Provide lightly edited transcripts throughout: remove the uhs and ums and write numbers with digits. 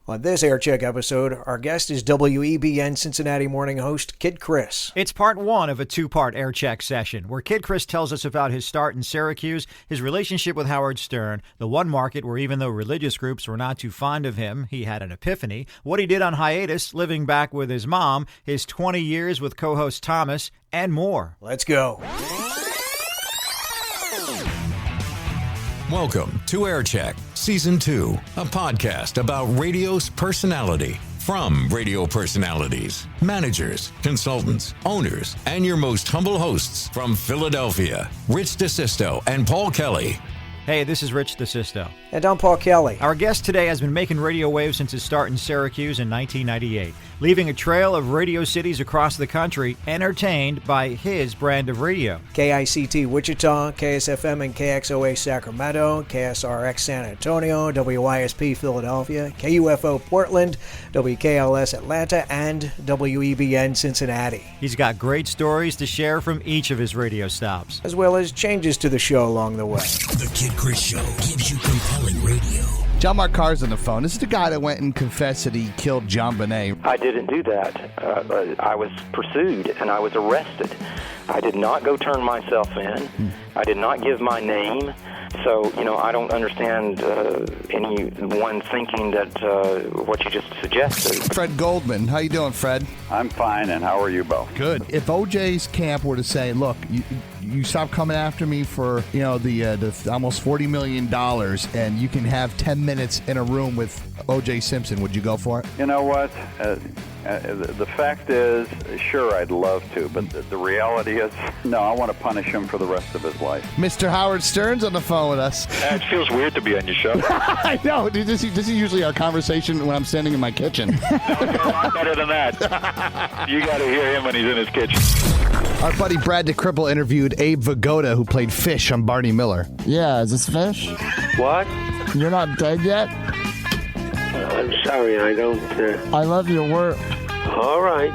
On this Air Check episode, our guest is WEBN Cincinnati morning host KiddChris. It's part one of a two-part Air Check session, where KiddChris tells us about his start in Syracuse, his relationship with Howard Stern, the one market where even though religious groups were not too fond of him, he had an epiphany, what he did on hiatus, living back with his mom, his 20 years with co-host Thomas, and more. Let's go. Welcome to Air Check, Season 2, a podcast about radio's personality. From radio personalities, managers, consultants, owners, and your most humble hosts from Philadelphia, Rich DeSisto and Paul Kelly. Hey, this is Rich DeSisto. And I'm Paul Kelly. Our guest today has been making radio waves since his start in Syracuse in 1998, leaving a trail of radio cities across the country entertained by his brand of radio. KICT Wichita, KSFM and KXOA Sacramento, KSRX San Antonio, WYSP Philadelphia, KUFO Portland, WKLS Atlanta, and WEBN Cincinnati. He's got great stories to share from each of his radio stops, as well as changes to the show along the way. The KiddChris Show gives you compelling radio. John Mark Carr's on the phone. This is the guy that went and confessed that he killed John Bonet. I didn't do that. I was pursued and I was arrested. I did not go turn myself in. I did not give my name. So, I don't understand anyone thinking that what you just suggested. Fred Goldman. How you doing, Fred? I'm fine, and how are you both? Good. If OJ's camp were to say, look, you stop coming after me for, the almost $40 million, and you can have 10 minutes in a room with OJ Simpson, would you go for it? You know what? The fact is, sure, I'd love to, but the reality is, no, I want to punish him for the rest of his life. Mr. Howard Stern's on the phone with us. It feels weird to be on your show. I know. This is usually our conversation when I'm standing in my kitchen. No, it's a lot better than that. You got to hear him when he's in his kitchen. Our buddy Brad DeCripple interviewed Abe Vigoda, who played Fish on Barney Miller. Yeah, is this Fish? What? You're not dead yet? I'm sorry, I don't... I love your work. All right.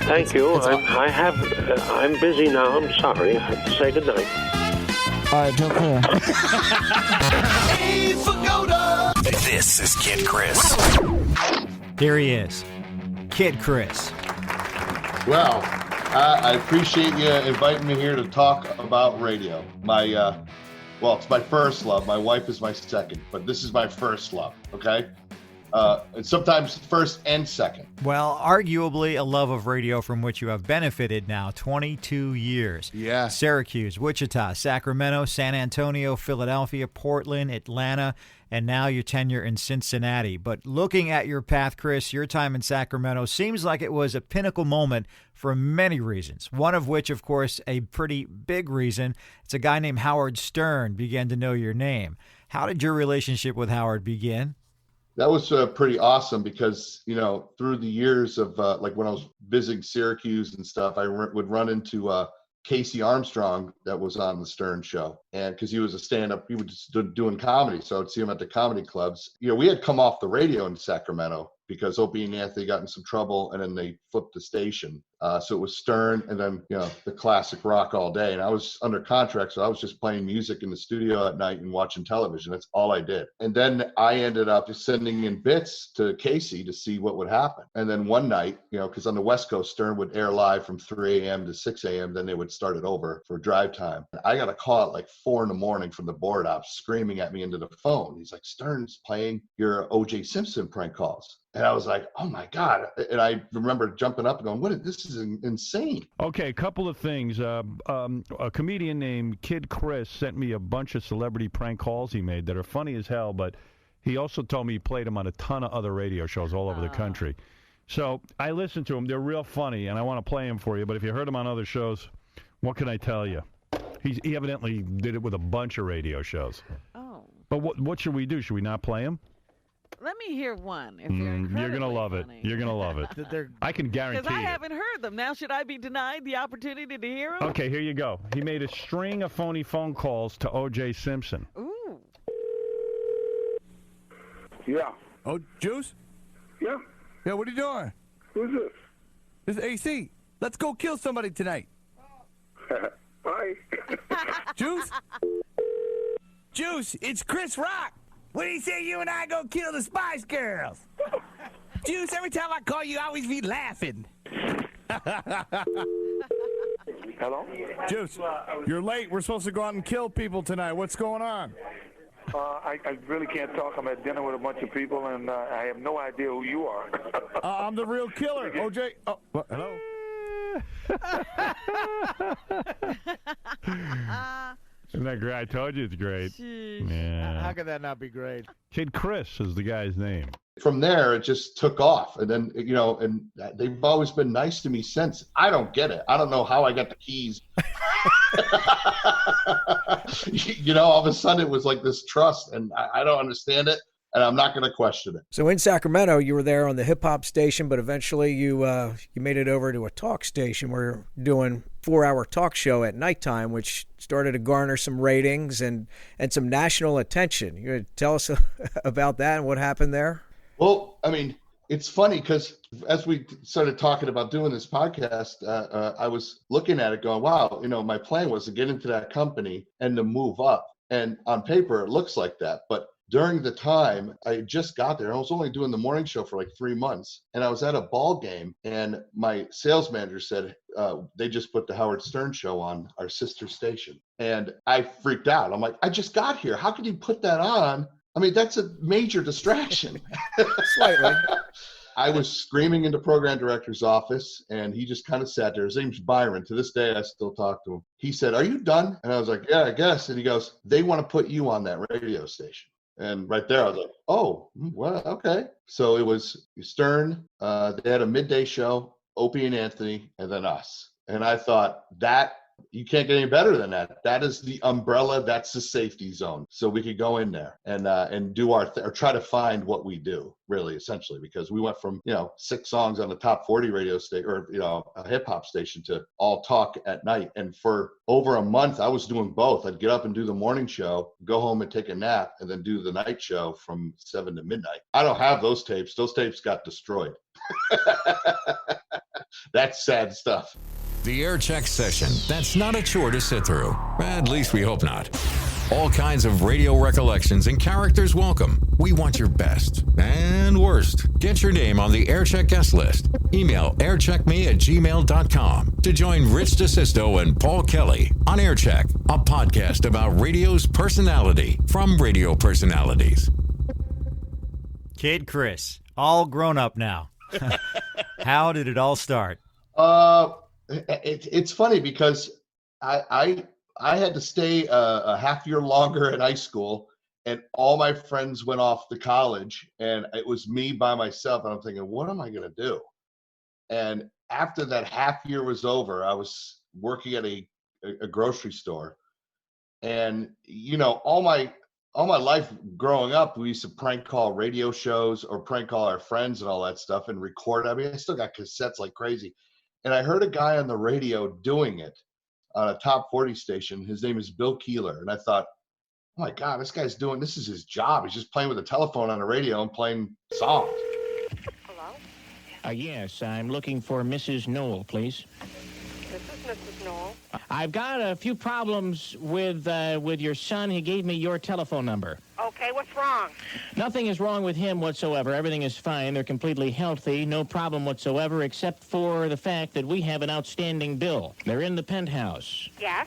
Thank you. I'm busy now. I'm sorry. I have to say goodnight. All right, take care. Hey, Vigoda! This is KiddChris. Here he is, KiddChris. Well, I appreciate you inviting me here to talk about radio. It's my first love. My wife is my second, but this is my first love, okay? And sometimes first and second. Well, arguably a love of radio from which you have benefited now 22 years. Yeah. Syracuse, Wichita, Sacramento, San Antonio, Philadelphia, Portland, Atlanta, and now your tenure in Cincinnati. But looking at your path, Chris, your time in Sacramento seems like it was a pinnacle moment for many reasons. One of which, of course, a pretty big reason. It's a guy named Howard Stern began to know your name. How did your relationship with Howard begin? That was pretty awesome because, through the years of when I was visiting Syracuse and stuff, I would run into Casey Armstrong that was on the Stern show. And because he was a stand-up, he was just doing comedy. So I'd see him at the comedy clubs. We had come off the radio in Sacramento because Opie and Anthony got in some trouble and then they flipped the station. So it was Stern and then, the classic rock all day. And I was under contract, so I was just playing music in the studio at night and watching television. That's all I did. And then I ended up just sending in bits to Casey to see what would happen. And then one night, because on the West Coast, Stern would air live from 3 a.m. to 6 a.m. Then they would start it over for drive time. I got a call at 4 a.m. from the board op screaming at me into the phone. He's like, Stern's playing your O.J. Simpson prank calls. And I was like, oh my God. And I remember jumping up and going, this is insane. Okay, a couple of things. A comedian named KiddChris sent me a bunch of celebrity prank calls he made that are funny as hell, but he also told me he played them on a ton of other radio shows all over the country. So I listened to them. They're real funny, and I want to play them for you. But if you heard them on other shows, what can I tell you? He evidently did it with a bunch of radio shows. Oh. But what should we do? Should we not play them? Let me hear one. If you're going to love funny. it. You're going to love it. I can guarantee Because I haven't heard them. Now, should I be denied the opportunity to hear them? Okay, here you go. He made a string of phony phone calls to O.J. Simpson. Ooh. Yeah. Oh, Juice? Yeah. Yeah, what are you doing? Who's this? This is AC. Let's go kill somebody tonight. Bye. Juice? Juice, it's Chris Rock. What do you say you and I go kill the Spice Girls? Juice, every time I call you, I always be laughing. Hello? Juice, you're late. We're supposed to go out and kill people tonight. What's going on? I really can't talk. I'm at dinner with a bunch of people, and I have no idea who you are. I'm the real killer, OJ. Oh, what? Hello? Isn't that great? I told you it's great. Jeez. Yeah. How could that not be great? Kid Chris is the guy's name. From there, it just took off. And then, and they've always been nice to me since. I don't get it. I don't know how I got the keys. All of a sudden it was like this trust, and I don't understand it, and I'm not going to question it. So in Sacramento, you were there on the hip-hop station, but eventually you made it over to a talk station where you're doing 4-hour talk show at nighttime, which started to garner some ratings and some national attention. You gonna tell us about that and what happened there? Well, I mean, it's funny because as we started talking about doing this podcast, I was looking at it going, wow, my plan was to get into that company and to move up. And on paper, it looks like that. But during the time I just got there, I was only doing the morning show for like 3 months. And I was at a ball game, and my sales manager said, they just put the Howard Stern show on our sister station. And I freaked out. I'm like, I just got here. How could you put that on? I mean, that's a major distraction. Slightly. I was screaming in the program director's office, and he just kind of sat there. His name's Byron. To this day, I still talk to him. He said, "Are you done?" And I was like, "Yeah, I guess." And he goes, "They want to put you on that radio station." And right there, I was like, "Oh, well, okay." So it was Stern. They had a midday show, Opie and Anthony, and then us. And I thought that you can't get any better than that. That is the umbrella. That's the safety zone. So we could go in there and do our or try to find what we do, really, essentially, because we went from 6 songs on the top 40 radio station or a hip hop station to all talk at night. And for over a month, I was doing both. I'd get up and do the morning show, go home and take a nap, and then do the night show from 7 to midnight. I don't have those tapes. Those tapes got destroyed. That's sad stuff. The Air Check session. That's not a chore to sit through. At least we hope not. All kinds of radio recollections and characters welcome. We want your best and worst. Get your name on the Air Check guest list. Email aircheckme@gmail.com to join Rich DeSisto and Paul Kelly on Air Check, a podcast about radio's personality from radio personalities. Kid Chris, all grown up now. How did it all start? It's funny because I had to stay a half year longer in high school, and all my friends went off to college, and it was me by myself. And I'm thinking, what am I going to do? And after that half year was over, I was working at a grocery store, and all my life growing up, we used to prank call radio shows or prank call our friends and all that stuff and record. I mean, I still got cassettes like crazy. And I heard a guy on the radio doing it on a top 40 station. His name is Bill Keeler. And I thought, oh my God, this is his job. He's just playing with a telephone on the radio and playing songs. Hello? Yes, I'm looking for Mrs. Knoll, please. This is Mrs. Knoll. I've got a few problems with your son. He gave me your telephone number. Okay, what's wrong? Nothing is wrong with him whatsoever. Everything is fine. They're completely healthy. No problem whatsoever, except for the fact that we have an outstanding bill. They're in the penthouse. Yes?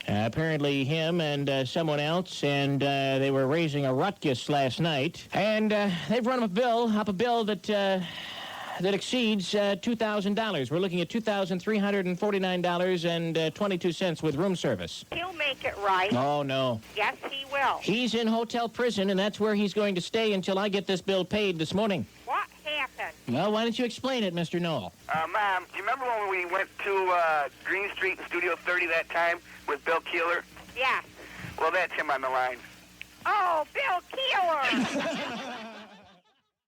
Apparently him and someone else, and they were raising a ruckus last night. And they've run up a bill that exceeds $2,000. We're looking at $2,349.22 with room service. He'll make it right. Oh, no. Yes, he will. He's in hotel prison, and that's where he's going to stay until I get this bill paid this morning. What happened? Well, why don't you explain it, Mr. Knoll? Ma'am, do you remember when we went to Green Street in Studio 30 that time with Bill Keeler? Yes. Well, that's him on the line. Oh, Bill Keeler!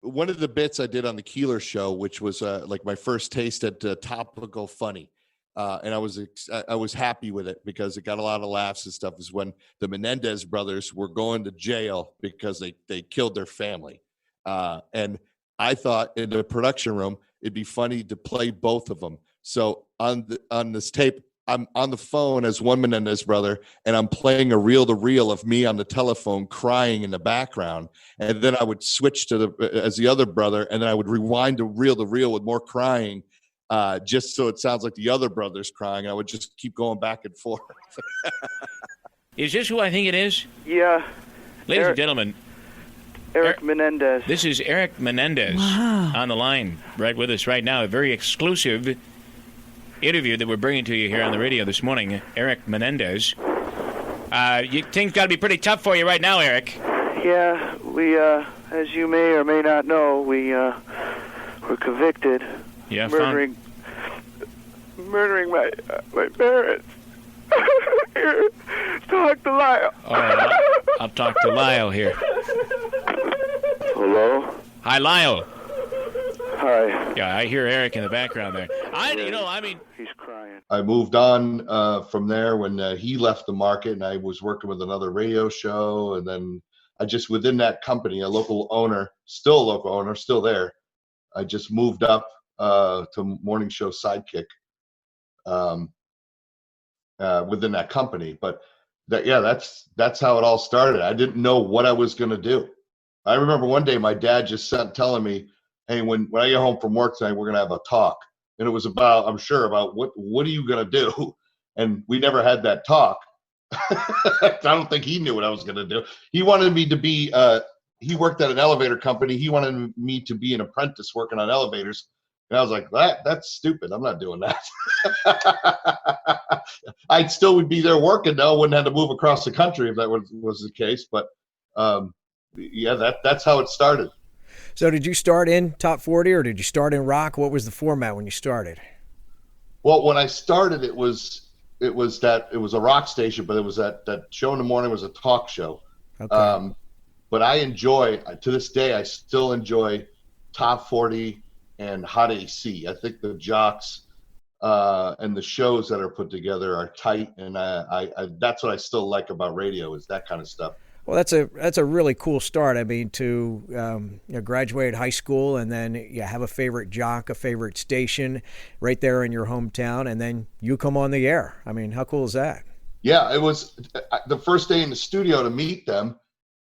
One of the bits I did on the Keeler show, which was like my first taste at topical funny, and I was happy with it because it got a lot of laughs and stuff, is when the Menendez brothers were going to jail because they killed their family. And I thought in the production room, it'd be funny to play both of them. So on this tape, I'm on the phone as one Menendez brother, and I'm playing a reel-to-reel of me on the telephone crying in the background. And then I would switch to as the other brother, and then I would rewind to reel with more crying, just so it sounds like the other brother's crying. I would just keep going back and forth. Is this who I think it is? Yeah. Ladies and gentlemen. Eric Menendez. This is Eric Menendez on the line right with us right now. A very exclusive interview that we're bringing to you here on the radio this morning. Eric Menendez. Things got to be pretty tough for you right now, Eric. Yeah, we, as you may or may not know, we were convicted. Yeah, murdering my parents. Here, talk to Lyle. All right, I'll talk to Lyle here. Hello? Hi, Lyle. Hi. Yeah, I hear Eric in the background there. He's crying. I moved on from there when he left the market, and I was working with another radio show. And then I just, within that company, a local owner, still there. I just moved up to morning show sidekick within that company. But that's how it all started. I didn't know what I was going to do. I remember one day my dad just telling me, hey, when I get home from work tonight, we're going to have a talk. And it was about what are you going to do? And we never had that talk. I don't think he knew what I was going to do. He wanted me to be, he worked at an elevator company. He wanted me to be an apprentice working on elevators. And I was like, that's stupid. I'm not doing that. I still would be there working though. Wouldn't have to move across the country if that was the case. But that's how it started. So did you start in Top 40 or did you start in rock? What was the format when you started? Well, when I started, it was a rock station, but it was that show in the morning was a talk show. Okay. But to this day, I still enjoy Top 40 and Hot AC. I think the jocks and the shows that are put together are tight, and I that's what I still like about radio is that kind of stuff. Well, that's a really cool start. I mean, to graduate high school and then you have a favorite jock, a favorite station right there in your hometown, and then you come on the air. I mean, how cool is that? Yeah, it was the first day in the studio to meet them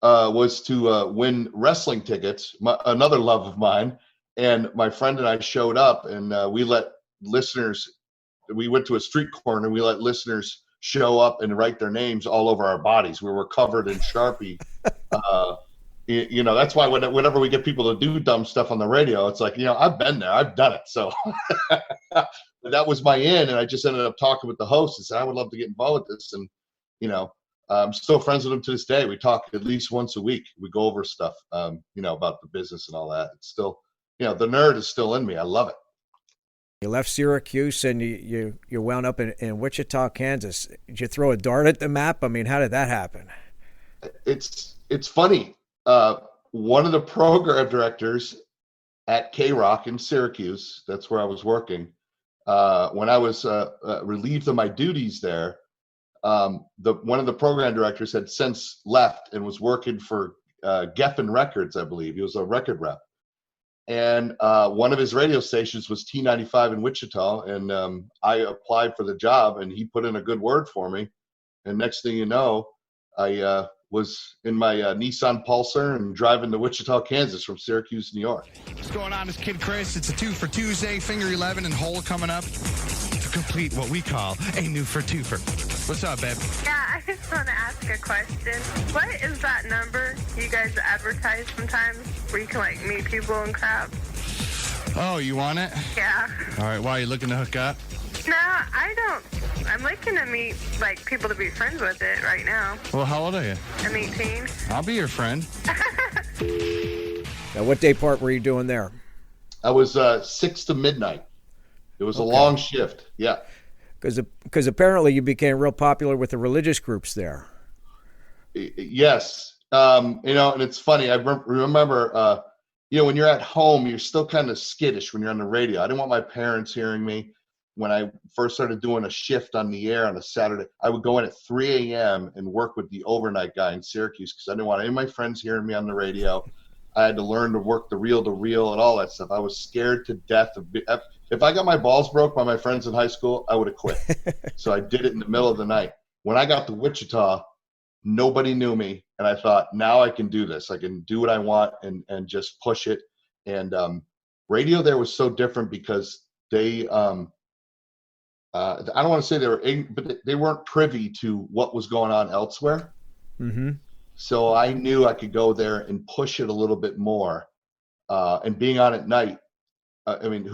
was to win wrestling tickets, another love of mine. And my friend and I showed up, and we went to a street corner, and we let listeners show up and write their names all over our bodies. We were covered in Sharpie. That's why whenever we get people to do dumb stuff on the radio, it's like, I've been there, I've done it. So that was my in, and I just ended up talking with the host and said, I would love to get involved with this. And, I'm still friends with him to this day. We talk at least once a week. We go over stuff, about the business and all that. It's still, the nerd is still in me. I love it. You left Syracuse and you wound up in Wichita, Kansas. Did you throw a dart at the map? I mean, how did that happen? It's funny. One of the program directors at K-Rock in Syracuse, that's where I was working, when I was relieved of my duties there, one of the program directors had since left and was working for Geffen Records, I believe. He was a record rep. And one of his radio stations was T95 in Wichita, and I applied for the job, and he put in a good word for me. And next thing you know, I was in my Nissan Pulsar and driving to Wichita, Kansas from Syracuse, New York. What's going on? It's Kid Chris. It's a 2 for Tuesday, Finger 11 and Hole coming up to complete what we call a new for twofer. What's up, babe? Yeah, I just want to ask a question. What is that number you guys advertise sometimes where you can, meet people and crap? Oh, you want it? Yeah. All right, why are you looking to hook up? No, I don't. I'm looking to meet, people to be friends with it right now. Well, how old are you? I'm 18. I'll be your friend. Now, what day part were you doing there? I was 6 to midnight. It was a long shift, yeah. Because apparently you became real popular with the religious groups there. Yes. And it's funny. I remember, when you're at home, you're still kind of skittish when you're on the radio. I didn't want my parents hearing me. When I first started doing a shift on the air on a Saturday, I would go in at 3 a.m. and work with the overnight guy in Syracuse because I didn't want any of my friends hearing me on the radio. I had to learn to work the reel-to-reel and all that stuff. I was scared to death if I got my balls broke by my friends in high school, I would have quit. So I did it in the middle of the night. When I got to Wichita, nobody knew me, and I thought, now I can do this. I can do what I want and just push it. And radio there was so different because they I don't want to say they were ignorant, but they weren't privy to what was going on elsewhere. Mm-hmm. So I knew I could go there and push it a little bit more. And being on at night, I mean,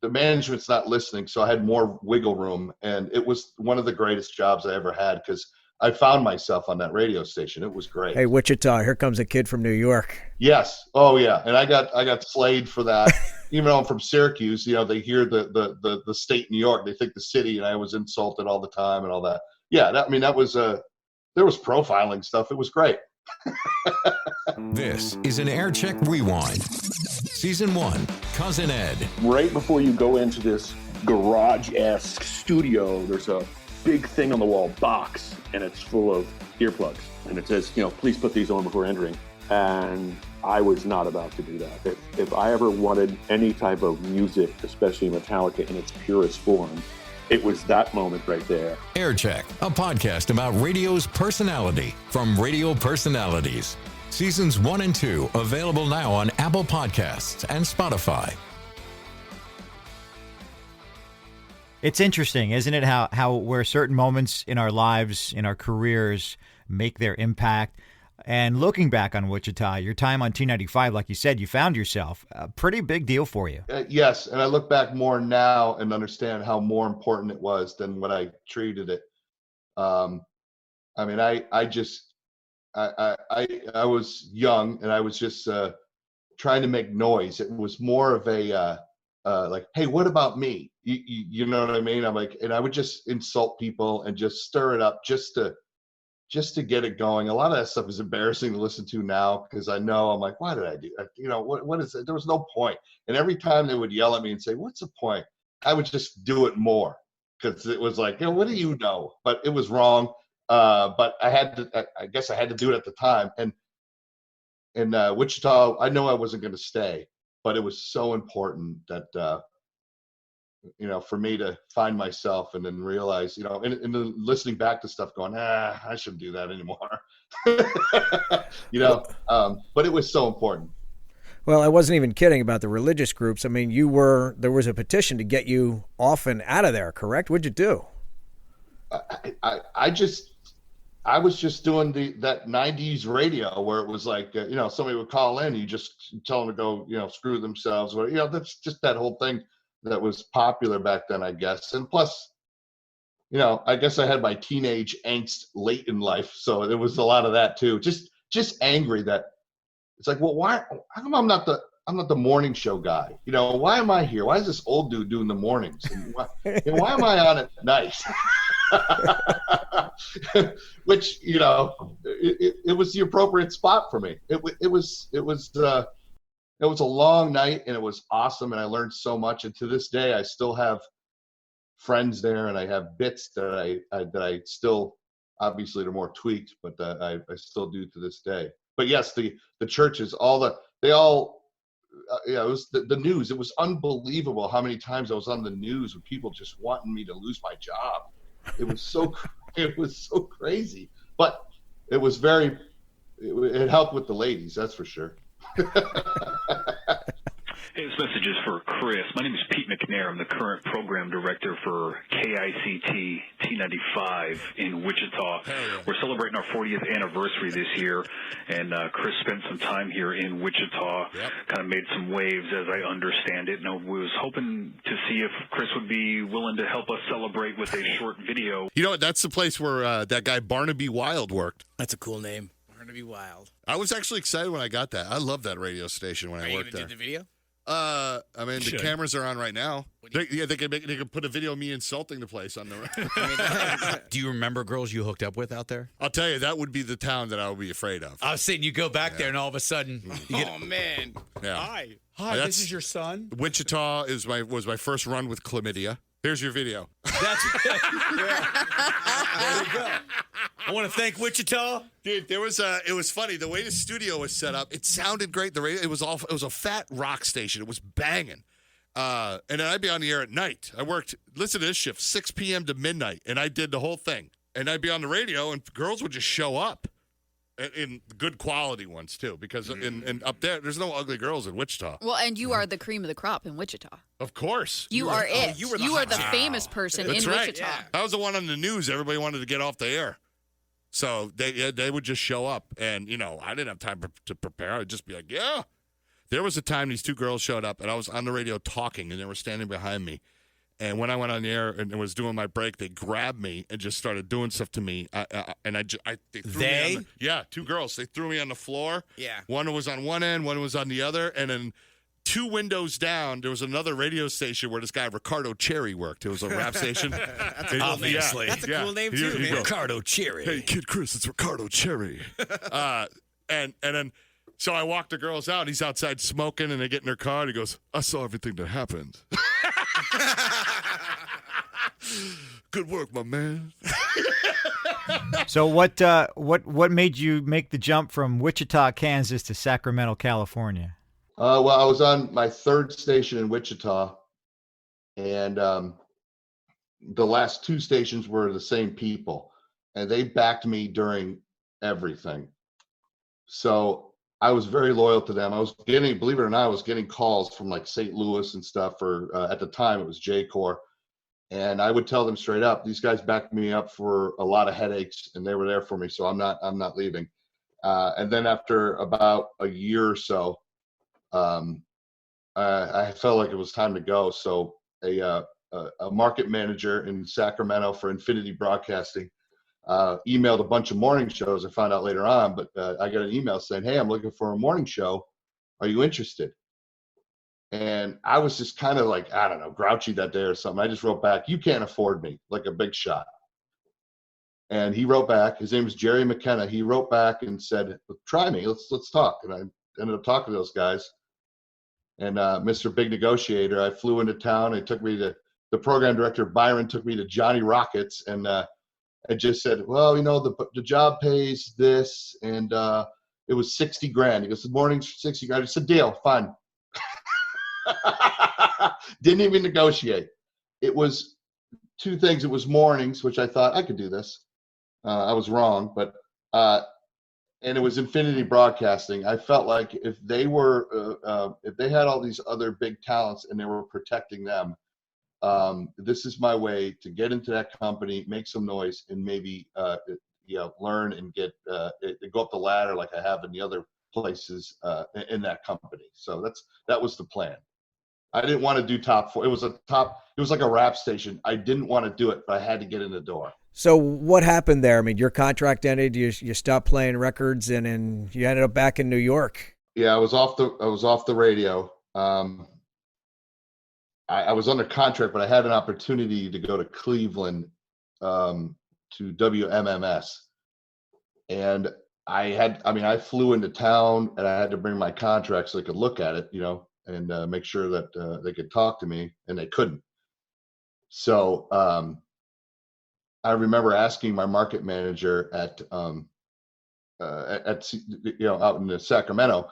the management's not listening, so I had more wiggle room. And it was one of the greatest jobs I ever had because I found myself on that radio station. It was great. Hey, Wichita, here comes a kid from New York. Yes. Oh, yeah. And I got slayed for that. Even though I'm from Syracuse, they hear the state New York. They think the city, and I was insulted all the time and all that. Yeah, that was there was profiling stuff. It was great. This is an Air Check Rewind. Season 1, Cousin Ed. Right before you go into this garage-esque studio, there's a big thing on the wall, box, and it's full of earplugs. And it says, please put these on before entering. And I was not about to do that. If I ever wanted any type of music, especially Metallica in its purest form, it was that moment right there. Air Check, a podcast about radio's personality from radio personalities. Seasons 1 and 2 available now on Apple Podcasts and Spotify. It's interesting, isn't it, how where certain moments in our lives, in our careers, make their impact. And looking back on Wichita, your time on T95, like you said, you found yourself a pretty big deal for you. Yes, and I look back more now and understand how more important it was than what I treated it. I mean, I was young and I was just trying to make noise. It was more of a like, hey, what about me? You know what I mean? I'm like, and I would just insult people and just stir it up just to get it going. A lot of that stuff is embarrassing to listen to now because I know I'm like, why did I do that? What is it? There was no point. And every time they would yell at me and say, what's the point? I would just do it more because it was like, what do you know? But it was wrong. But I guess I had to do it at the time. And in Wichita, I know I wasn't going to stay, but it was so important that, for me to find myself and then realize, and then listening back to stuff going, I shouldn't do that anymore. But it was so important. Well, I wasn't even kidding about the religious groups. I mean, there was a petition to get you off and out of there, correct? What'd you do? I was just doing that 90s radio where it was like, somebody would call in, you just tell them to go, screw themselves. Or, that's just that whole thing that was popular back then, I guess. And plus, I guess I had my teenage angst late in life. So there was a lot of that too. Just angry that it's like, well, how come I'm not the morning show guy? Why am I here? Why is this old dude doing the mornings? And why am I on at night? Which, it was the appropriate spot for me. It was a long night and it was awesome. And I learned so much. And to this day, I still have friends there and I have bits that I still, obviously they're more tweaked, but I still do to this day. But yes, the churches, it was the news. It was unbelievable how many times I was on the news with people just wanting me to lose my job. It was so crazy, but it helped with the ladies. That's for sure. Hey, this message is for Chris. My name is Pete McNair. I'm the current program director for KICT T95 in Wichita. We're celebrating our 40th anniversary this year, and Chris spent some time here in Wichita, kind of made some waves as I understand it, and I was hoping to see if Chris would be willing to help us celebrate with a short video. That's the place where that guy Barnaby Wild worked. That's a cool name. Barnaby Wild. I was actually excited when I got that. I loved that radio station when I worked there. Did the video? The cameras are on right now. They can put a video of me insulting the place on the. Do you remember girls you hooked up with out there? I'll tell you, that would be the town that I would be afraid of. I was saying you go back there and all of a sudden, man, yeah. hi, this is your son. Wichita was my first run with chlamydia. Here's your video. That's There you go. I want to thank Wichita. Dude, it was funny. The way the studio was set up, it sounded great. The radio, it was a fat rock station. It was banging. And then I'd be on the air at night. I worked, listen to this shift, 6 p.m. to midnight, and I did the whole thing. And I'd be on the radio, and girls would just show up. In good quality ones, too, because in up there's no ugly girls in Wichita. Well, and you are the cream of the crop in Wichita. Of course. You are it. You are the famous person That's in right. Wichita. Yeah. I was the one on the news. Everybody wanted to get off the air. So they would just show up. And, I didn't have time to prepare. I'd just be like, yeah. There was a time these two girls showed up, and I was on the radio talking, and they were standing behind me. And when I went on the air and was doing my break, they grabbed me and just started doing stuff to me. They threw me on two girls. They threw me on the floor. Yeah. One was on one end, one was on the other. And then 2 windows down, there was another radio station where this guy, Ricardo Cherry, worked. It was a rap station. Obviously. That's a cool name, too, man. Ricardo Cherry. Hey, Kid Chris, it's Ricardo Cherry. And then... So I walk the girls out. He's outside smoking, and they get in their car, and he goes, I saw everything that happened. Good work, my man. So what made you make the jump from Wichita, Kansas to Sacramento, California? Well, I was on my 3rd station in Wichita, and the last 2 stations were the same people, and they backed me during everything. So I was very loyal to them. I was getting, believe it or not, I was getting calls from like St. Louis and stuff, or at the time it was J-Corps. And I would tell them straight up, these guys backed me up for a lot of headaches, and they were there for me. So I'm not leaving. And then after about a year or so, I felt like it was time to go. So a market manager in Sacramento for Infinity Broadcasting emailed a bunch of morning shows. I found out later on, but I got an email saying, hey, I'm looking for a morning show. Are you interested? And I was just kind of like, I don't know, grouchy that day or something. I just wrote back, you can't afford me, like a big shot. And he wrote back, his name was Jerry McKenna. He wrote back and said, try me, let's talk. And I ended up talking to those guys. And Mr. Big Negotiator, I flew into town. It took me to, the program director, Byron, took me to Johnny Rockets, and I just said, well, the job pays this, and it was $60,000. He goes, the morning's $60,000. I said, deal, fine. Didn't even negotiate. It was 2 things. It was mornings, which I thought I could do this. I was wrong, but and it was Infinity Broadcasting. I felt like if they had all these other big talents and they were protecting them, this is my way to get into that company, make some noise, and maybe learn and get go up the ladder like I have in the other places in that company. So that was the plan. I didn't want to do top 4. It was like a rap station. I didn't want to do it, but I had to get in the door. So what happened there? I mean, your contract ended. You stopped playing records, and then you ended up back in New York. Yeah, I was off the radio. I was under contract, but I had an opportunity to go to Cleveland to WMMS, and I flew into town, and I had to bring my contract so they could look at it, and make sure that they could talk to me, and they couldn't. So I remember asking my market manager at out in Sacramento.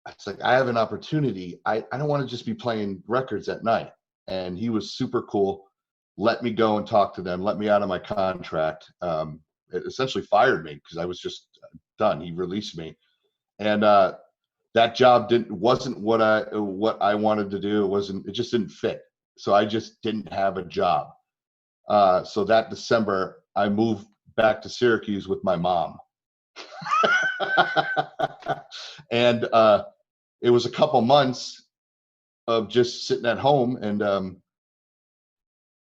It's like, I have an opportunity. I don't want to just be playing records at night. And he was super cool. Let me go and talk to them. Let me out of my contract. It essentially fired me because I was just done. He released me. And that job wasn't what I wanted to do. It just didn't fit. So I just didn't have a job. So that December, I moved back to Syracuse with my mom. And it was a couple months of just sitting at home, and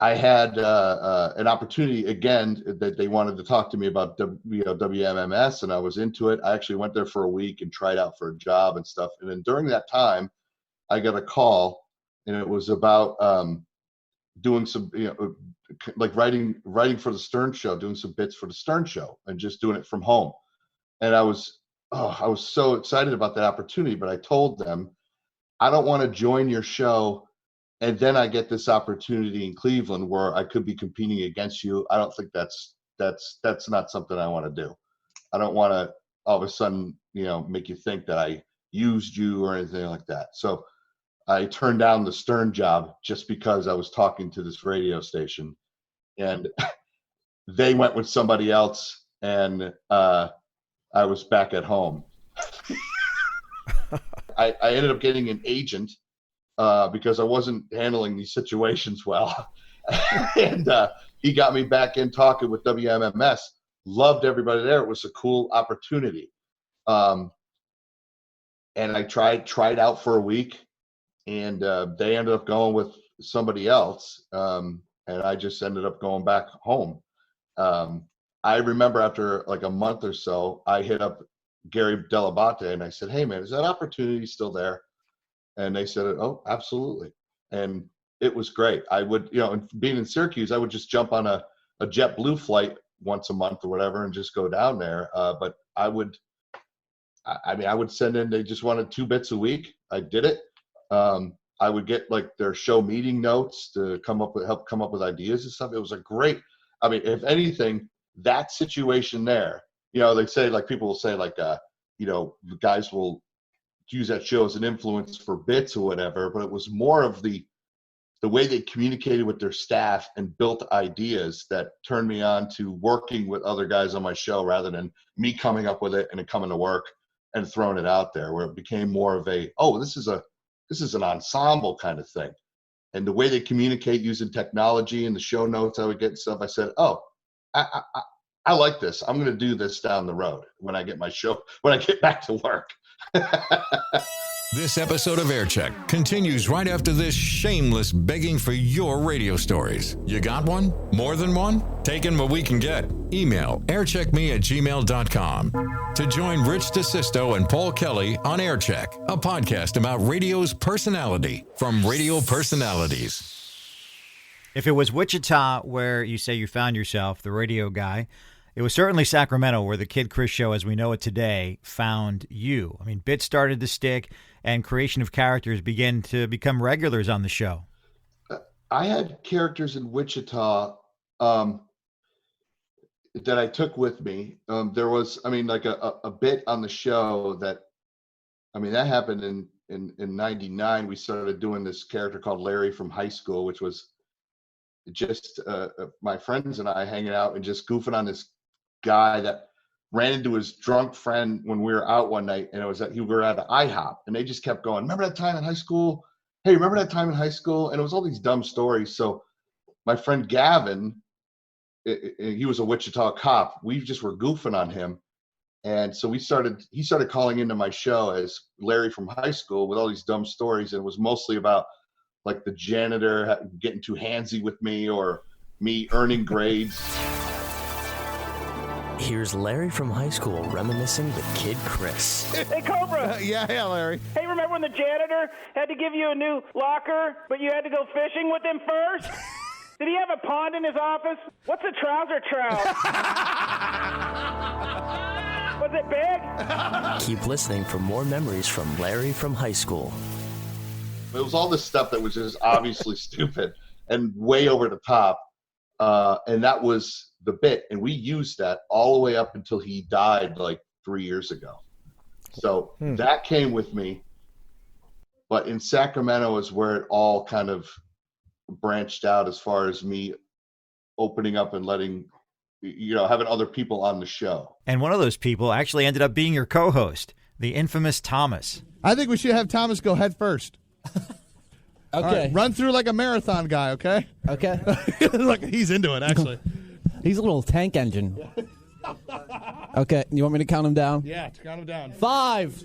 I had an opportunity again that they wanted to talk to me about WMMS, and I was into it. I actually went there for a week and tried out for a job and stuff. And then during that time, I got a call, and it was about doing some, like writing for the Stern Show, doing some bits for the Stern Show, and just doing it from home. And I was so excited about that opportunity, but I told them, I don't want to join your show And then I get this opportunity in Cleveland where I could be competing against you. I don't think that's not something I want to do. I don't want to all of a sudden, make you think that I used you or anything like that. So I turned down the Stern job just because I was talking to this radio station, and they went with somebody else, and I was back at home. I ended up getting an agent because I wasn't handling these situations well. And he got me back in talking with WMMS. Loved everybody there. It was a cool opportunity. And I tried out for a week, and they ended up going with somebody else. And I just ended up going back home. I remember after like a month or so, I hit up Gary Delabate and I said, "Hey man, is that opportunity still there?" And they said, "Oh, absolutely." And it was great. I would, being in Syracuse, I would just jump on a JetBlue flight once a month or whatever and just go down there. But I would send in, they just wanted 2 bits a week. I did it. I would get like their show meeting notes to help come up with ideas and stuff. It was a great, if anything, that situation there, they say, like, people will say, like, the guys will use that show as an influence for bits or whatever, but it was more of the way they communicated with their staff and built ideas that turned me on to working with other guys on my show rather than me coming up with it and coming to work and throwing it out there, where it became more of a, this is an ensemble kind of thing. And the way they communicate using technology and the show notes I would get and stuff, I said, I like this. I'm going to do this down the road when I get back to work. This episode of Aircheck continues right after this shameless begging for your radio stories. You got one? More than one? Taking what we can get. Email aircheckme@gmail.com to join Rich DeSisto and Paul Kelly on Aircheck, a podcast about radio's personality from radio personalities. If it was Wichita where you say you found yourself, the radio guy, it was certainly Sacramento where the KiddChris Show as we know it today found you. Bits started to stick and creation of characters began to become regulars on the show. I had characters in Wichita that I took with me. There was, like a bit on the show that happened in 99. We started doing this character called Larry from high school, which was just my friends and I hanging out and just goofing on this guy that ran into his drunk friend when we were out one night, and we were at an IHOP, and they just kept going, "Remember that time in high school? Hey, remember that time in high school?" And it was all these dumb stories. So my friend Gavin, he was a Wichita cop. We just were goofing on him. And so he started calling into my show as Larry from high school with all these dumb stories. And it was mostly about like the janitor getting too handsy with me or me earning grades. Here's Larry from high school reminiscing with KiddChris. Hey, Cobra. Yeah, Larry. Hey, remember when the janitor had to give you a new locker, but you had to go fishing with him first? Did he have a pond in his office? What's a trouser trout? Was it big? Keep listening for more memories from Larry from high school. It was all this stuff that was just obviously stupid and way over the top. And that was the bit. And we used that all the way up until he died like 3 years ago. So that came with me. But in Sacramento is where it all kind of branched out as far as me opening up and letting, having other people on the show. And one of those people actually ended up being your co-host, the infamous Thomas. I think we should have Thomas go head first. Okay. Right, run through like a marathon guy, okay? Okay. Look, he's into it, actually. He's a little tank engine. Okay, you want me to count him down? Yeah, count him down. 5.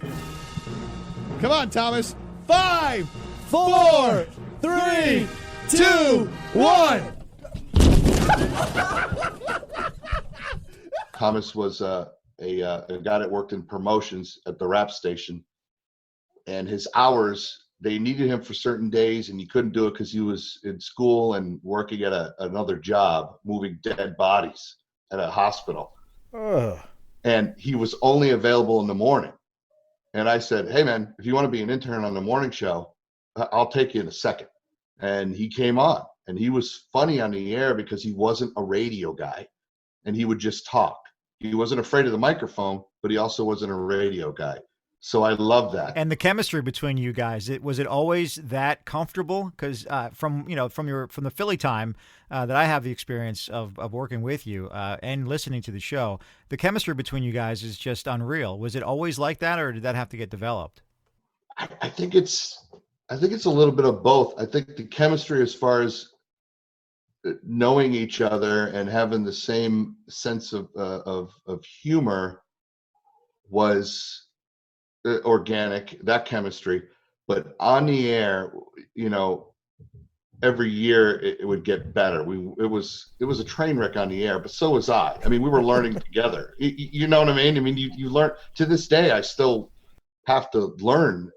Come on, Thomas. 5, 4, 3, 2, 1. Thomas was a guy that worked in promotions at the rap station, and his hours, they needed him for certain days, and he couldn't do it because he was in school and working at another job, moving dead bodies at a hospital. And he was only available in the morning. And I said, "Hey, man, if you want to be an intern on the morning show, I'll take you in a second." and he came on, and he was funny on the air because he wasn't a radio guy, and he would just talk. He wasn't afraid of the microphone, but he also wasn't a radio guy. So I love that. And the chemistry between you guys, was it always that comfortable? Because from the Philly time that I have the experience of working with you and listening to the show, the chemistry between you guys is just unreal. Was it always like that, or did that have to get developed? I think it's a little bit of both. I think the chemistry, as far as knowing each other and having the same sense of humor, was organic, that chemistry. But on the air, every year it would get better. It was a train wreck on the air, but so was I. I mean, we were learning together. You know what I mean? I mean, you learn. To this day, I still have to learn,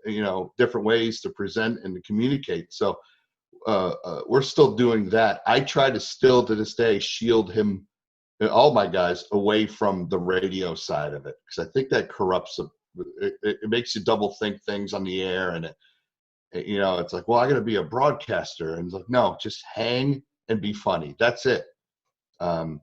different ways to present and to communicate. So we're still doing that. I try to still, to this day, shield him, all my guys, away from the radio side of it, because I think that corrupts it makes you double think things on the air, and it's like, well, I got to be a broadcaster, and it's like, no, just hang and be funny. That's it. So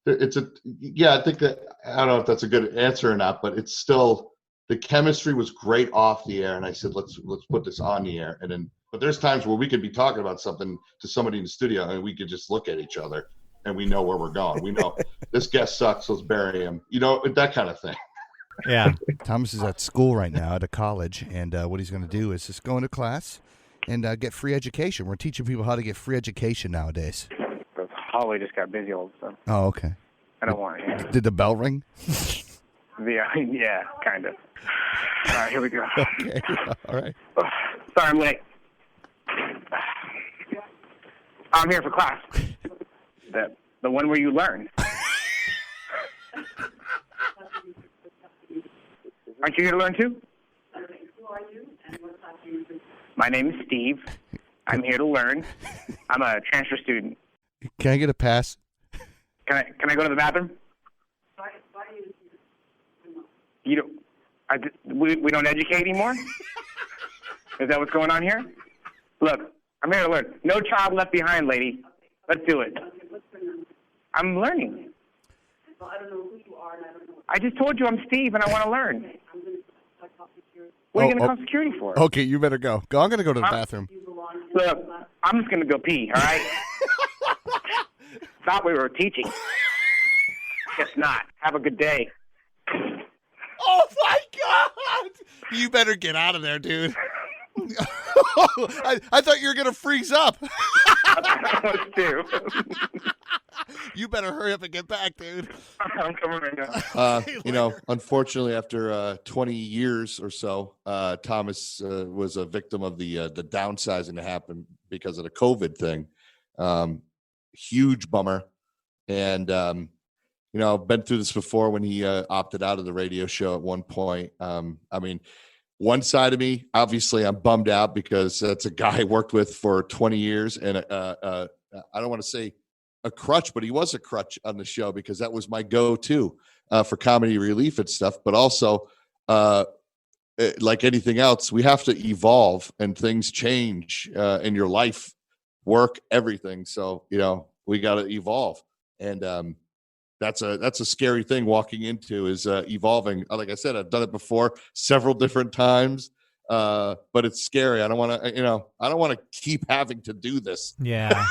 I think that, I don't know if that's a good answer or not, but it's still, the chemistry was great off the air, and I said, let's put this on the air. And then, but there's times where we could be talking about something to somebody in the studio, and we could just look at each other, and we know where we're going. We know this guest sucks, let's bury him. That kind of thing. Yeah. Thomas is at school right now, at a college, and what he's going to do is just go into class and get free education. We're teaching people how to get free education nowadays. The hallway just got busy all of a sudden. Oh, okay. I don't want it. Did the bell ring? Yeah, kind of. All right, here we go. Okay, all right. Sorry, I'm late. I'm here for class. The one where you learn. Aren't you here to learn too? Who are you and what class are you in? My name is Steve. I'm here to learn. I'm a transfer student. Can I get a pass? Can I go to the bathroom? Why are you here? We don't educate anymore? Is that what's going on here? Look, I'm here to learn. No child left behind, lady. Let's do it. Okay, what's your name? I'm learning. Well, I don't know who you are, and I don't know. I just told you I'm Steve, and I want to learn. I'm going to call security. What are you going to call security for? Okay, you better go. I'm going to go to the bathroom. Look, I'm just going to go pee, all right? Thought we were teaching. Guess not. Have a good day. Oh, my God! You better get out of there, dude. I thought you were going to freeze up. I was too. You better hurry up and get back, dude. I'm coming right now. Unfortunately, after 20 years or so, Thomas was a victim of the downsizing that happened because of the COVID thing. Huge bummer. And, I've been through this before when he opted out of the radio show at one point. One side of me, obviously, I'm bummed out because that's a guy I worked with for 20 years. And I don't want to say a crutch, but he was a crutch on the show because that was my go-to for comedy relief and stuff. But also, like anything else, we have to evolve and things change in your life, work, everything. So, we got to evolve. And that's a scary thing walking into is evolving. Like I said, I've done it before several different times, but it's scary. I don't want to keep having to do this. Yeah,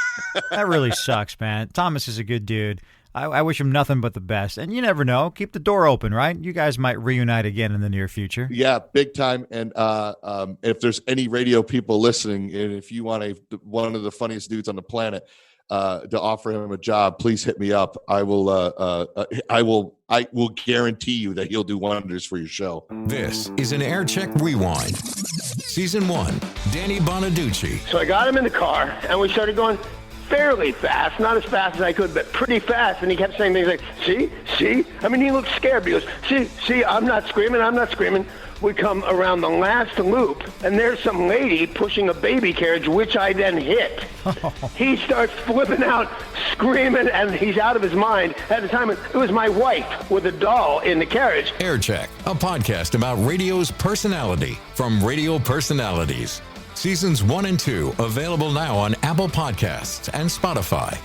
that really sucks, man. Thomas is a good dude. I wish him nothing but the best. And you never know. Keep the door open, right? You guys might reunite again in the near future. Yeah, big time. And if there's any radio people listening, and if you want one of the funniest dudes on the planet, to offer him a job, please hit me up. I will guarantee you that he'll do wonders for your show. This is an Air Check Rewind. Season 1, Danny Bonaducci. So I got him in the car, and we started going fairly fast, not as fast as I could, but pretty fast. And he kept saying things like, see? I mean, he looked scared because, see, I'm not screaming. We come around the last loop, and there's some lady pushing a baby carriage, which I then hit. He starts flipping out, screaming, and he's out of his mind. At the time, it was my wife with a doll in the carriage. Air Check, a podcast about radio's personality from radio personalities. Seasons 1 and 2 available now on Apple Podcasts and Spotify.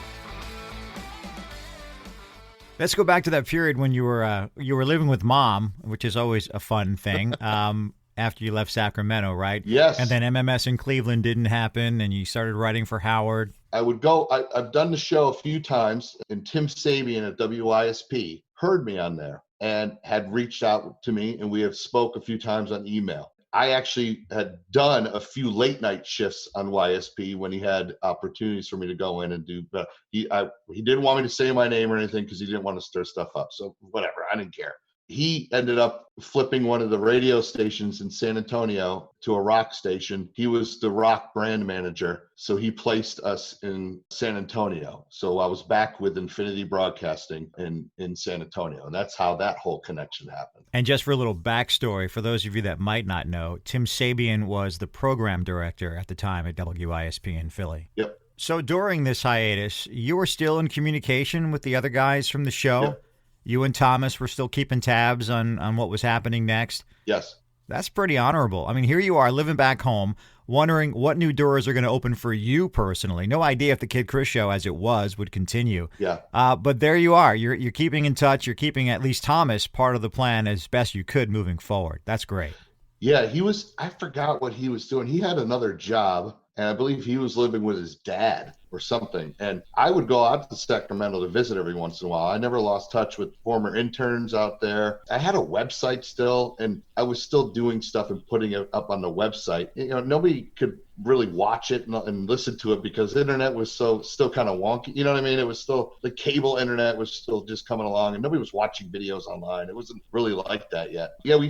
Let's go back to that period when you were living with Mom, which is always a fun thing. After you left Sacramento, right? Yes. And then MMS in Cleveland didn't happen, and you started writing for Howard. I would go. I've done the show a few times, and Tim Sabian at WYSP heard me on there and had reached out to me, and we have spoke a few times on email. I actually had done a few late night shifts on YSP when he had opportunities for me to go in and do. He didn't want me to say my name or anything because he didn't want to stir stuff up. So whatever, I didn't care. He ended up flipping one of the radio stations in San Antonio to a rock station. He was the rock brand manager, so he placed us in San Antonio. So I was back with Infinity Broadcasting in San Antonio, and that's how that whole connection happened. And just for a little backstory, for those of you that might not know, Tim Sabian was the program director at the time at WYSP in Philly. Yep. So during this hiatus, you were still in communication with the other guys from the show? Yep. You and Thomas were still keeping tabs on what was happening next? Yes. That's pretty honorable. I mean, here you are living back home, wondering what new doors are going to open for you personally. No idea if the KiddChris Show, as it was, would continue. Yeah. But there you are. You're keeping in touch. You're keeping at least Thomas part of the plan as best you could moving forward. That's great. Yeah, I forgot what he was doing. He had another job, and I believe he was living with his dad or something. And I would go out to Sacramento to visit every once in a while. I never lost touch with former interns out there. I had a website still, and I was still doing stuff and putting it up on the website. You know, nobody could really watch it and listen to it because the internet was still kind of wonky. You know what I mean? It was still, the cable internet was still just coming along, and nobody was watching videos online. It wasn't really like that yet. Yeah, I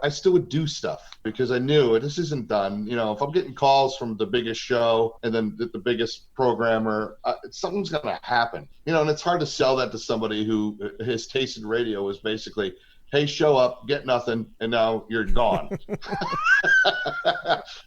still would do stuff because I knew this isn't done. You know, if I'm getting calls from the biggest show and then the biggest programmer, something's going to happen. You know, and it's hard to sell that to somebody who his taste in radio was basically, hey, show up, get nothing, and now you're gone.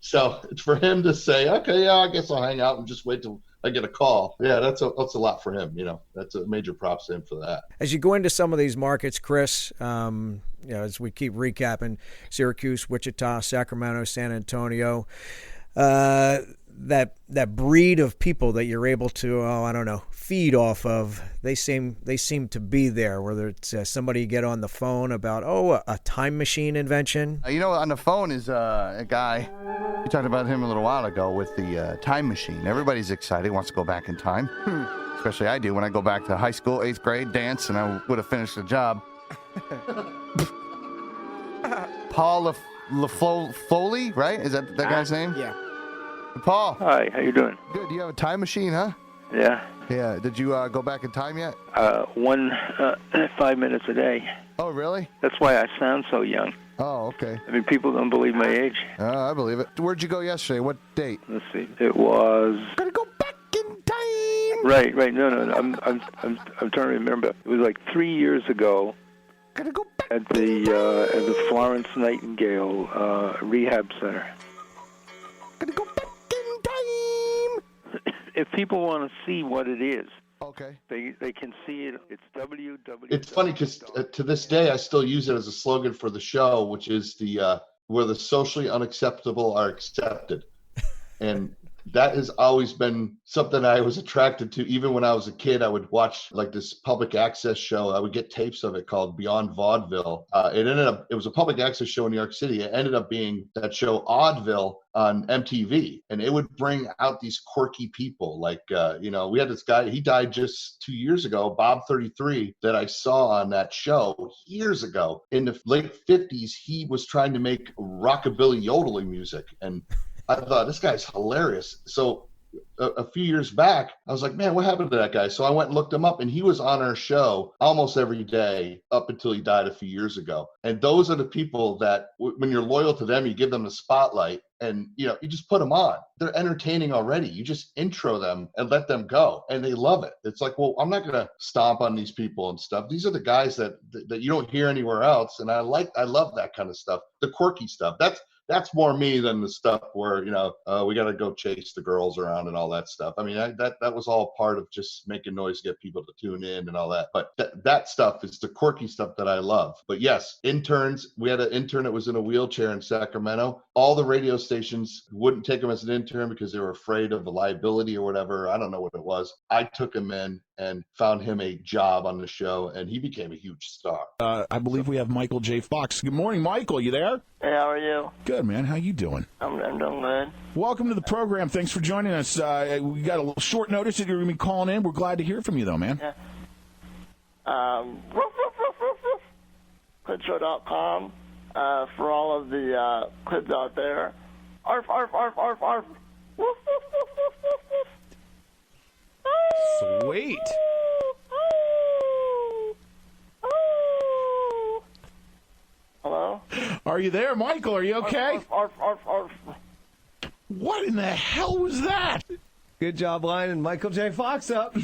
So it's for him to say, okay, yeah, I guess I'll hang out and just wait till I get a call. Yeah, that's a lot for him. You know, that's a major props to him for that. As you go into some of these markets, Chris, you know, as we keep recapping, Syracuse, Wichita, Sacramento, San Antonio, that breed of people that you're able to, feed off of, they seem to be there, whether it's somebody you get on the phone about, a time machine invention. On the phone is a guy, we talked about him a little while ago with the time machine. Everybody's excited, wants to go back in time. Especially I do when I go back to high school, 8th grade, dance, and I would have finished the job. Paul Foley, right? Is that guy's name? Yeah. Paul. Hi, how you doing? Good. Do you have a time machine, huh? Yeah. Yeah. Did you go back in time yet? 5 minutes a day. Oh, really? That's why I sound so young. Oh, okay. I mean, people don't believe my age. I believe it. Where'd you go yesterday? What date? Let's see. It was. Gotta go back in time. Right. No. I'm trying to remember. It was like 3 years ago. Gotta go back at the Florence Nightingale Rehab Center. Gotta go back in time. If people want to see what it is, okay, they can see it. It's www. It's funny because to this day I still use it as a slogan for the show, which is where the socially unacceptable are accepted, and that has always been something I was attracted to. Even when I was a kid, I would watch like this public access show. I would get tapes of it called Beyond Vaudeville. It was a public access show in New York City. It ended up being that show Oddville on MTV, and it would bring out these quirky people. Like, we had this guy, he died just 2 years ago, Bob 33, that I saw on that show years ago. In the late 50s, he was trying to make rockabilly yodeling music, and I thought, this guy's hilarious. So a few years back, I was like, man, what happened to that guy? So I went and looked him up, and he was on our show almost every day up until he died a few years ago. And those are the people that, when you're loyal to them, you give them the spotlight, and you just put them on. They're entertaining already. You just intro them and let them go, and they love it. It's like, well, I'm not going to stomp on these people and stuff. These are the guys that you don't hear anywhere else, and I love that kind of stuff, the quirky stuff. That's more me than the stuff where, we got to go chase the girls around and all that stuff. I mean, that was all part of just making noise to get people to tune in and all that. But that stuff is the quirky stuff that I love. But yes, interns, we had an intern that was in a wheelchair in Sacramento. All the radio stations wouldn't take him as an intern because they were afraid of the liability or whatever. I don't know what it was. I took him in and found him a job on the show, and he became a huge star. I believe we have Michael J. Fox. Good morning, Michael. You there? Hey, how are you? Good, man. How you doing? I'm doing good. Welcome to the program. Thanks for joining us. We got a little short notice that you're going to be calling in. We're glad to hear from you, though, man. Yeah. KiddShow.com for all of the kids out there. Arf, arf, arf, arf, arf. Woof, woof, woof, woof, woof, woof. Sweet. Hello? Are you there, Michael? Are you okay? Arf, arf, arf, arf. What in the hell was that? Good job lining Michael J. Fox up.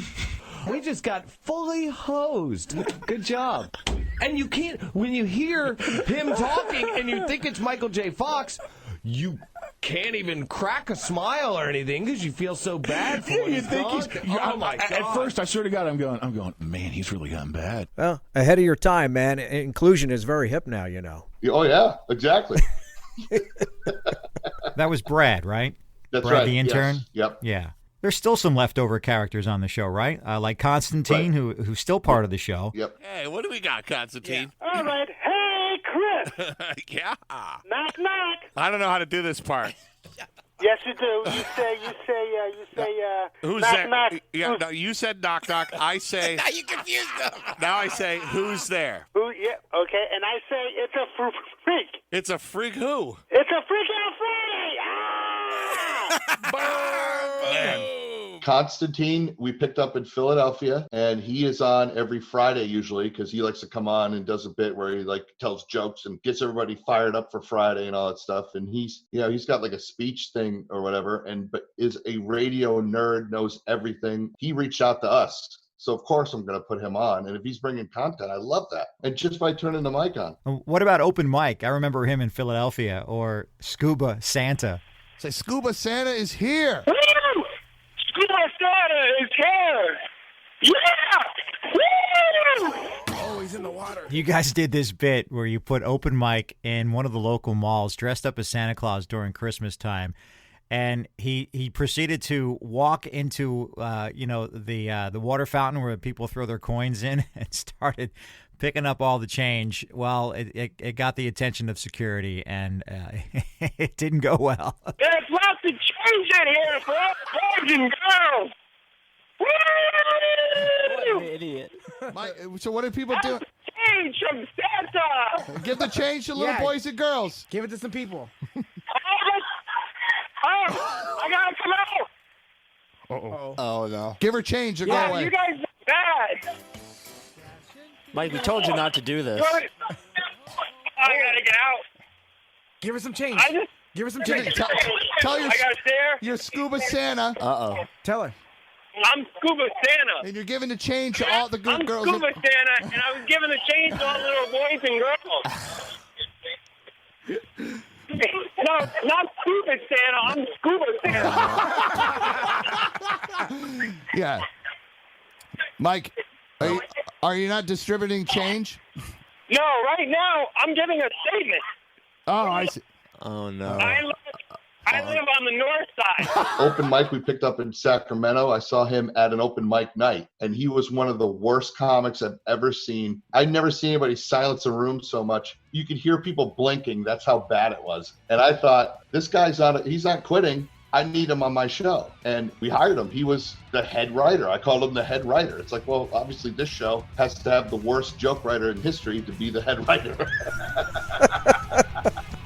We just got fully hosed. Good job. And you can't, when you hear him talking and you think it's Michael J. Fox, you can't even crack a smile or anything because you feel so bad for him. You think he's, oh my God. At first, I swear to God, I'm going, man, he's really gotten bad. Well, ahead of your time, man. Inclusion is very hip now, Oh, yeah, exactly. That was Brad, right? That's Brad, right. the intern? Yes. Yep. Yeah. There's still some leftover characters on the show, right? Like Constantine, who's still part of the show. Yep. Hey, what do we got, Constantine? All right. Hey, Chris. Yeah. Knock, knock. I don't know how to do this part. Yes, you do. You say, Who's knock, there? knock. Yeah, no, you said knock, knock. I say. Now you confused them. Now I say, who's there? Who? Yeah, okay. And I say, it's a freak. It's a freak who? It's a freak out Friday. Boom! Constantine, we picked up in Philadelphia, and he is on every Friday usually because he likes to come on and does a bit where he tells jokes and gets everybody fired up for Friday and all that stuff. And he's got like a speech thing or whatever, but is a radio nerd, knows everything. He reached out to us. So, of course, I'm going to put him on. And if he's bringing content, I love that. And just by turning the mic on. What about Open Mike? I remember him in Philadelphia, or Scuba Santa. Say, Scuba Santa is here. Woo! Scuba Santa is here. Yeah! Woo! Oh, he's in the water. You guys did this bit where you put Open Mike in one of the local malls dressed up as Santa Claus during Christmas time. And he proceeded to walk into the water fountain where people throw their coins in and started picking up all the change. Well, it got the attention of security, and it didn't go well. There's lots of change in here for all boys and girls. Woo! What an idiot. So what do people do? Change from Santa. Give the change to little boys and girls. Give it to some people. I gotta come out. Uh-oh. Oh, no. Give her change or go away. You guys are bad. Mike, we told you not to do this. I gotta get out. Give her some change. Give her some change. Tell I gotta stare. your Scuba Santa. Uh-oh. Tell her. I'm Scuba Santa. And you're giving the change to all the good I'm girls. Scuba Santa, and I was giving the change to all the little boys and girls. No, not Stupid Santa. I'm Scuba Santa. Yeah. Mike, are you not distributing change? No, right now I'm giving a statement. Oh, I see. Oh, no. I live on the north side. Open mic we picked up in Sacramento. I saw him at an open mic night, and he was one of the worst comics I've ever seen. I'd never seen anybody silence a room so much. You could hear people blinking. That's how bad it was. And I thought, this guy's he's not quitting. I need him on my show. And we hired him. He was the head writer. I called him the head writer. It's like, well, obviously this show has to have the worst joke writer in history to be the head writer.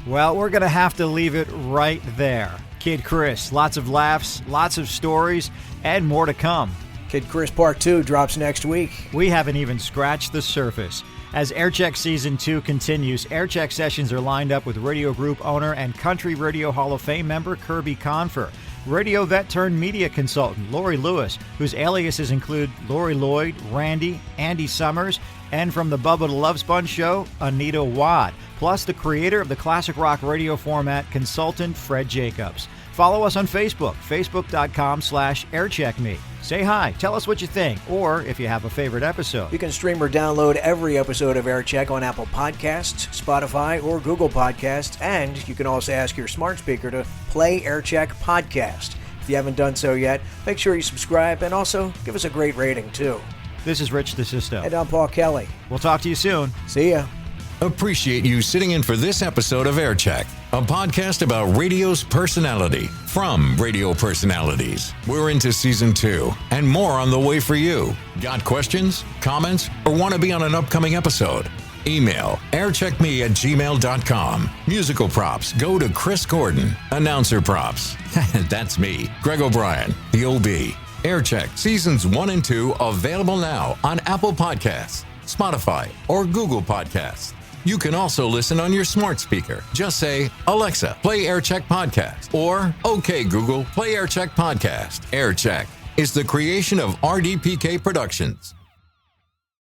Well, we're going to have to leave it right there. Kid Chris, lots of laughs, lots of stories, and more to come. Kid Chris Part 2 drops next week. We haven't even scratched the surface. As Aircheck Season 2 continues, Aircheck sessions are lined up with Radio Group owner and Country Radio Hall of Fame member Kirby Confer, radio vet turned media consultant Lori Lewis, whose aliases include Lori Lloyd, Randy, Andy Summers, And from the Bubba the Love Sponge Show, Anita Wad, plus the creator of the classic rock radio format, consultant Fred Jacobs. Follow us on Facebook, facebook.com/aircheckme. Say hi, tell us what you think, or if you have a favorite episode. You can stream or download every episode of AirCheck on Apple Podcasts, Spotify, or Google Podcasts, and you can also ask your smart speaker to play AirCheck Podcast. If you haven't done so yet, make sure you subscribe and also give us a great rating, too. This is Rich DeSisto. And I'm Paul Kelly. We'll talk to you soon. See ya. Appreciate you sitting in for this episode of AirCheck, a podcast about radio's personality from radio personalities. We're into season 2 and more on the way for you. Got questions, comments, or want to be on an upcoming episode? Email aircheckme@gmail.com. Musical props go to Chris Gordon. Announcer props. That's me, Greg O'Brien, the OB. AirCheck Seasons 1 and 2 available now on Apple Podcasts, Spotify, or Google Podcasts. You can also listen on your smart speaker. Just say, Alexa, play AirCheck Podcast, or OK Google, play AirCheck Podcast. AirCheck is the creation of RDPK Productions.